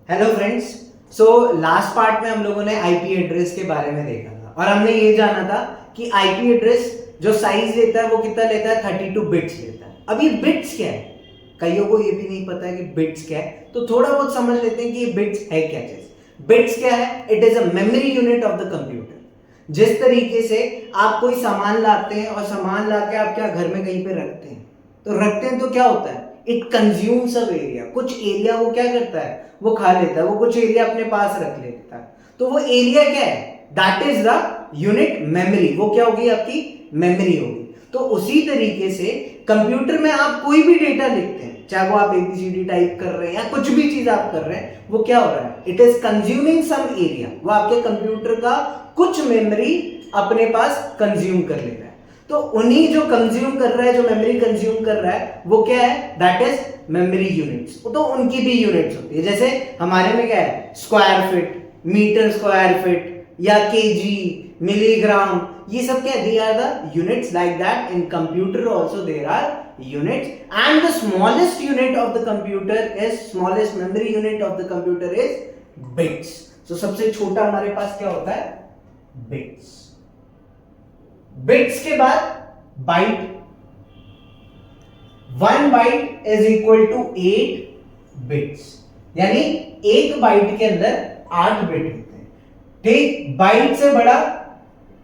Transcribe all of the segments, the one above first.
Hello friends. So last part में हम लोगों ने आईपी एड्रेस के बारे में देखा था और हमने ये जाना था कि आईपी एड्रेस जो साइज लेता है वो कितना लेता है, 32 बिट्स लेता है। अब ये बिट्स क्या है, कईयों को ये भी नहीं पता है कि बिट्स क्या है, तो थोड़ा बहुत समझ लेते हैं कि ये बिट्स है क्या चीज। बिट्स क्या है? It is a memory unit of the computer. जिस तरीके से आप कोई सामान लाते हैं और सामान लाके आप क्या घर में कहीं पे रखते हैं, तो रखते हैं तो क्या होता है, इट कंज्यूम्स अ एरिया। कुछ एरिया वो क्या करता है, वो खा लेता है, वो कुछ एरिया अपने पास रख लेता है। तो वो एरिया क्या है, that is the unit memory. वो क्या होगी, आपकी मेमोरी होगी। तो उसी तरीके से कंप्यूटर में आप कोई भी डेटा लिखते हैं, चाहे वो आप एबीसीडी टाइप कर रहे हैं या कुछ भी चीज आप कर रहे हैं, वो क्या हो रहा है, it is consuming some area. वो आपके कंप्यूटर का कुछ मेमोरी अपने पास कंज्यूम कर ले रहा है। तो उन्हीं जो कंज्यूम कर रहा है, जो मेमोरी कंज्यूम कर रहा है, वो क्या है, दैट इज मेमोरी यूनिट्स। तो उनकी भी यूनिट्स होती है। जैसे हमारे में क्या है, square feet, meter square feet या केजी, मिलीग्राम, ये सब क्या है, they are the units. Like that in computer also there are units and the smallest unit of the computer is, smallest memory unit of the computer is bits. तो सबसे छोटा हमारे पास क्या होता है, बिट्स। बिट्स के बाद byte. 1 byte is equal to 8 bits, यानी एक बाइट के अंदर 8 बिट होते हैं। ठीक, बाइट से बड़ा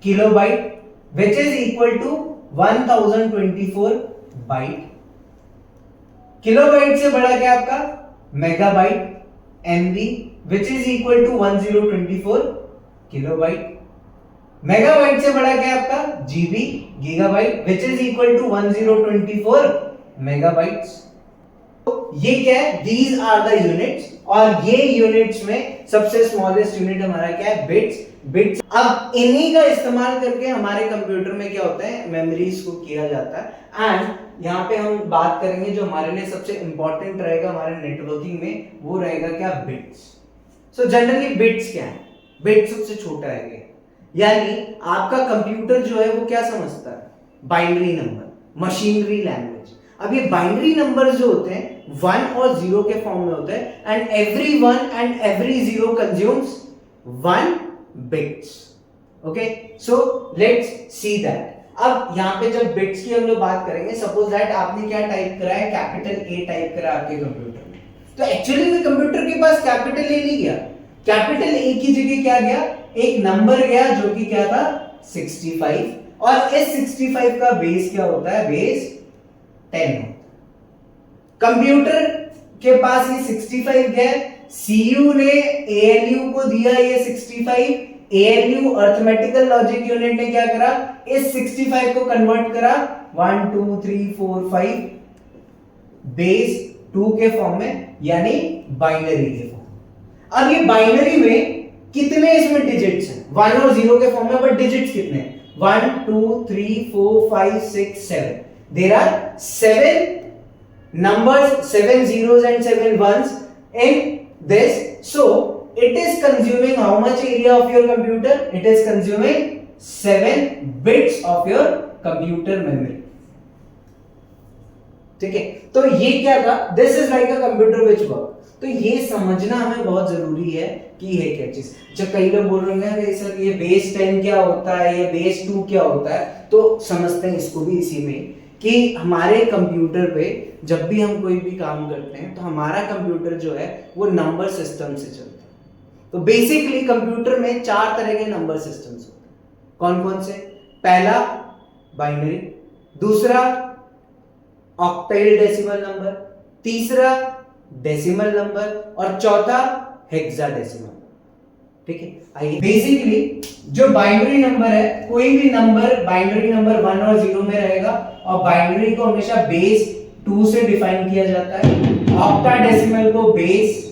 kilobyte which is equal to 1024 byte. Kilobyte से बड़ा क्या आपका, megabyte, MB which is equal to 1024 kilobyte. Megabyte से बड़ा क्या है आपका, GB, gigabyte which is equal to 1024 megabytes. तो ये क्या है, दीज आर द यूनिट्स। और ये यूनिट्स में सबसे स्मॉलेस्ट यूनिट हमारा क्या है, बिट्स। बिट्स, अब इन्हीं का इस्तेमाल करके हमारे कंप्यूटर में क्या होता है, मेमोरीज को किया जाता है। एंड यहाँ पे हम बात करेंगे जो हमारे लिए सबसे इंपॉर्टेंट रहेगा हमारे नेटवर्किंग में, वो रहेगा क्या, बिट्स। सो जनरली बिट्स क्या है, बिट सबसे छोटा है। यानी आपका कंप्यूटर जो है वो क्या समझता है, बाइनरी नंबर, मशीनरी लैंग्वेज। अब ये बाइनरी नंबर्स जो होते हैं 1 और 0 के फॉर्म में होते हैं and every 1 and every 0 consumes 1 bits. Okay, so let's see that. अब यहाँ पे जब बिट्स की हम लोग बात करेंगे, सपोज दैट आपने क्या टाइप करा है, कैपिटल ए टाइप करा आपके कंप्यूटर में, तो एक्चुअली में कंप्यूटर के पास कैपिटल ए नहीं गया, कैपिटल ए की जगह क्या गया, एक नंबर गया जो कि क्या था, 65। और इस 65 का बेस क्या होता है, बेस 10 होता है। कंप्यूटर के पास ये 65 गया, सीयू ने एएलयू को दिया ये 65। एएलयू अर्थमेटिकल लॉजिक यूनिट ने क्या करा, इस 65 को कन्वर्ट करा 1 2 3 4 5 बेस 2 के फॉर्म में, यानी बाइनरी के फॉर्म। अब ये बाइनरी में कितने इसमें डिजिट्स हैं, 1 और 0 के फॉर्म में, बट डिजिट्स कितने, 1 2 3 4 5 6 7। There are 7 numbers, 7 zeros and 7 ones in this. So it is consuming how much area of your computer, it is consuming 7 bits of your computer memory. ठीक है, तो ये क्या था, this is like a computer which work. तो ये समझना हमें बहुत जरूरी है कि ये क्या चीज। जब कई लोग बोल रहे हैं सर ये बेस 10 क्या होता है, ये बेस 2 क्या होता है, तो समझते हैं इसको भी इसी में कि हमारे कंप्यूटर पे जब भी हम कोई भी काम करते हैं तो हमारा कंप्यूटर जो है वो नंबर सिस्टम से चलता है। तो बेसिकली कंप्यूटर में 4 तरह के नंबर सिस्टम्स होते हैं। कौन कौन से, पहला बाइनरी, दूसरा ऑक्टल डेसिमल नंबर, तीसरा डेसिमल नंबर और चौथा हेक्साडेसिमल। ठीक है, आइए बेसिकली जो बाइनरी नंबर है, कोई भी नंबर बाइनरी नंबर 1 और 0 में रहेगा और बाइनरी को हमेशा बेस 2 से डिफाइन किया जाता है। ऑक्टाडेसिमल को बेस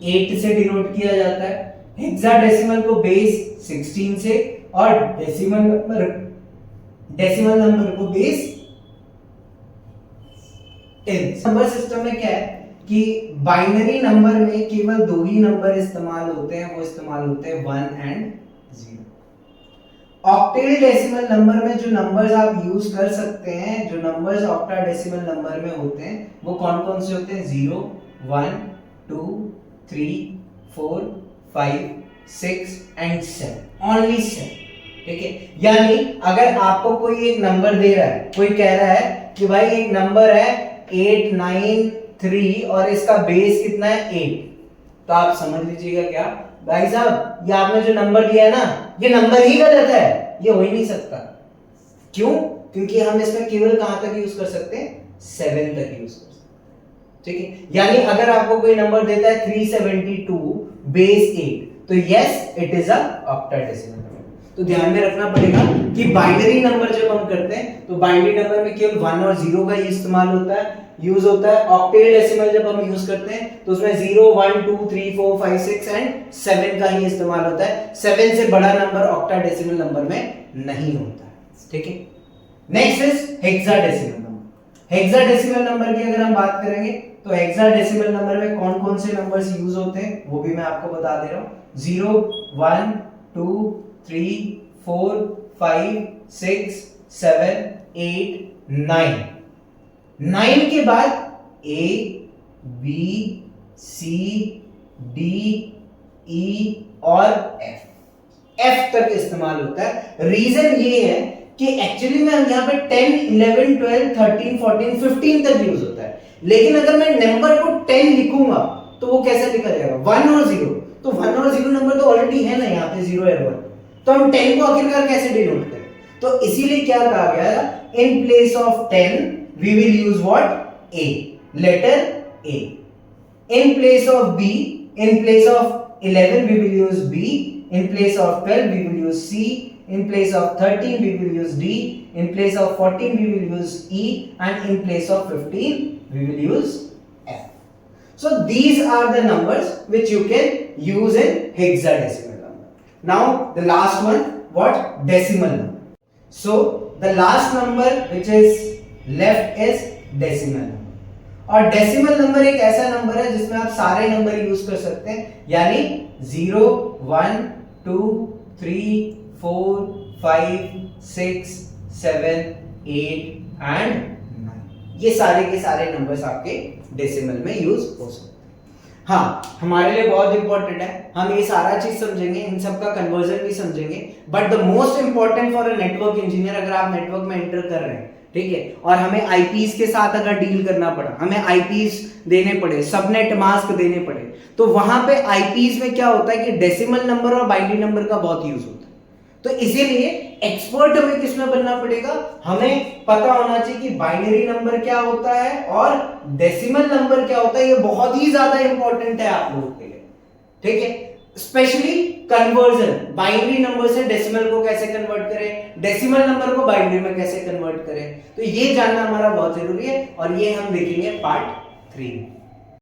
8 से डिनोट किया जाता है, हेक्साडेसिमल को बेस 16 से और डेसिमल नंबर को बेस 10। नंबर सिस्टम में क्या है कि बाइनरी नंबर में केवल 2 ही नंबर इस्तेमाल होते हैं, वो इस्तेमाल होते हैं 1 एंड 0। ऑक्टल डेसिमल नंबर में जो नंबर्स आप यूज कर सकते हैं, जो नंबर्स ऑक्टा डेसिमल नंबर में होते हैं, वो कौन कौन से होते हैं, 0 1 2 3 4 5 6 एंड 7, ओनली 7। ठीक है, यानी अगर आपको कोई एक नंबर दे रहा है, कोई कह रहा है कि भाई एक नंबर है 8 9 3 और इसका बेस कितना है 8, तो आप समझ लीजिएगा क्या भाई साहब, ये आपने जो नंबर दिया है ना, ये नंबर ही गलत है, ये हो ही नहीं सकता। क्यों? क्योंकि हम इसमें केवल कहां तक यूज कर सकते हैं, 7 तक यूज कर सकते हैं। ठीक है, यानी अगर आपको कोई नंबर देता है 372 बेस 8, तो yes it is a octadecimal number. तो ध्यान में रखना पड़ेगा कि बाइनरी नंबर जब हम करते हैं तो बाइनरी नंबर में केवल 1 और 0 का ही इस्तेमाल होता है, यूज होता है। ऑक्टेल डेसिमल जब हम यूज करते हैं तो उसमें 0 1 2 3 4 5 6 एंड 7 का ही इस्तेमाल होता है। 7 से बड़ा नंबर ऑक्टाडेसिमल नंबर में नहीं होता है। ठीक है, next is hexadecimal number. Hexadecimal number की अगर हम बात करेंगे तो हेक्साडेसिमल नंबर में कौन कौन से नंबर्स यूज होते हैं वो भी मैं आपको बता दे रहा हूं। 0 1 2 3 4 5 6 7 8 9। 9 के बाद A B C D E और F तक इस्तेमाल होता है। रीजन ये है कि एक्चुअली में हम यहाँ पे 10 11 12 13 14 15 तक यूज होता है, लेकिन अगर मैं नंबर को 10 लिखूंगा तो वो कैसे लिखा जाएगा, 1 और 0, तो 1 और 0 नंबर तो ऑलरेडी है ना यहाँ पे 0 और 1, तो हम 10 को आखिरकार कैसे डिनोट करें। तो इसीलिए क्या कहा गया, in place of 10 we will use what, A, letter A. In place of B, in place of 11 we will use B, in place of 12 we will use C, in place of 13 we will use D, in place of 14 we will use E, and in place of 15 we will use F. So these are the numbers which you can use in hexadecimal number. Now the last one, what, decimal number. So the last number which is left is decimal number. और decimal number एक ऐसा number है जिसमें आप सारे number use कर सकते हैं, यानी 0 1 2 3 4 5 6 7 8 एंड 9, ये सारे के सारे नंबर्स आपके डेसिमल में यूज हो सकते हैं। हाँ, हमारे लिए बहुत इंपॉर्टेंट है, हम ये सारा चीज समझेंगे, इन सब का कन्वर्जन भी समझेंगे, but the most important for a network engineer, अगर आप नेटवर्क में एंटर कर रहे हैं, ठीक है, और हमें आईपीस के साथ अगर डील करना पड़ा, हमें आईपीस देने पड़े, सबनेट मास्क देने पड़े, तो वहां पे आईपीस में क्या होता है कि डेसिमल नंबर और बाइनरी नंबर का बहुत यूज होता है। तो इसीलिए एक्सपर्ट हमें किसमें बनना पड़ेगा, हमें पता होना चाहिए कि बाइनरी नंबर क्या होता है और डेसिमल नंबर क्या होता है। ये बहुत ही ज्यादा इंपॉर्टेंट है आप लोगों के लिए, ठीक है, स्पेशली कन्वर्जन, बाइनरी नंबर से डेसिमल को कैसे कन्वर्ट करें, डेसिमल नंबर को बाइनरी में कैसे कन्वर्ट करें, तो ये जानना हमारा बहुत जरूरी है और ये हम देखेंगे पार्ट 3 में।